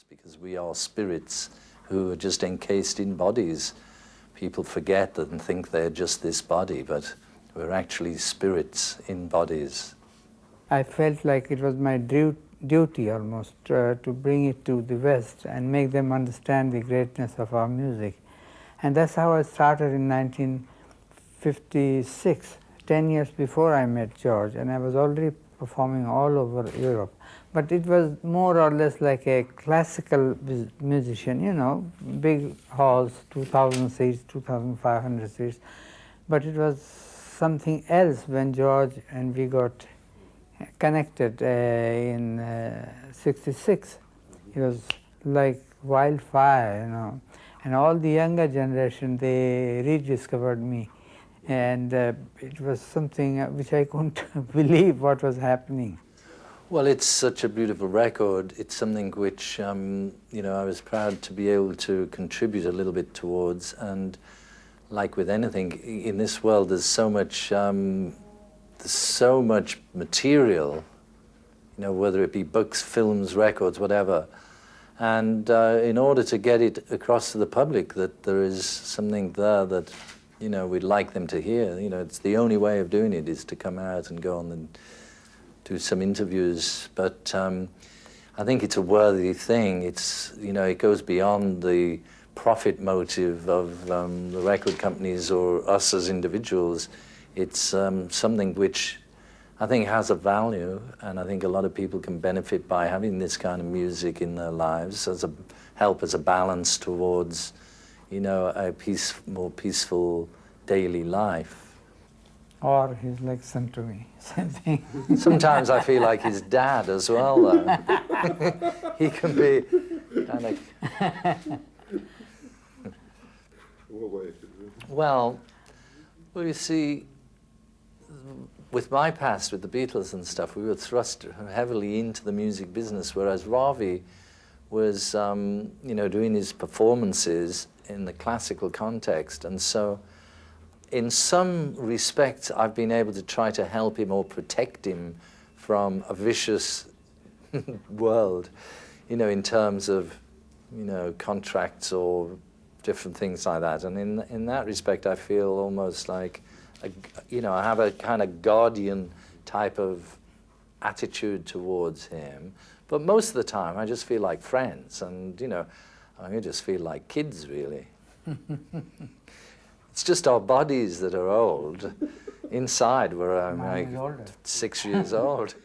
because we are spirits who are just encased in bodies. People forget that and think they're just this body, but we're actually spirits in bodies. I felt like it was my duty almost to bring it to the West and make them understand the greatness of our music. And that's how I started in 1956, 10 years before I met George, and I was already performing all over Europe. But it was more or less like a classical musician, you know, big halls, 2,000 seats, 2,500 seats. But it was something else when George and we got connected in '66. It was like wildfire, you know. And all the younger generation, they rediscovered me. And it was something which I couldn't believe what was happening. Well, it's such a beautiful record. It's something which, you know, I was proud to be able to contribute a little bit towards. And like with anything in this world, there's so much material, you know, whether it be books, films, records, whatever. And in order to get it across to the public that there is something there that, you know, we'd like them to hear, you know, it's the only way of doing it is to come out and go on and do some interviews. But I think it's a worthy thing. It's, you know, it goes beyond the profit motive of the record companies or us as individuals. It's something which I think has a value, and I think a lot of people can benefit by having this kind of music in their lives as a help, as a balance towards, you know, a more peaceful daily life. Or he's like son to me, same thing. Sometimes I feel like his dad as well, though. He can be kind of... Well, you see, with my past, with the Beatles and stuff, we were thrust heavily into the music business, whereas Ravi was, you know, doing his performances in the classical context. And so, in some respects, I've been able to try to help him or protect him from a vicious world, you know, in terms of, you know, contracts or different things like that. And in that respect, I feel almost like, you know, I have a kind of guardian type of attitude towards him. But most of the time, I just feel like friends. And, you know, I just feel like kids, really. It's just our bodies that are old. Inside, we're like 6 years old.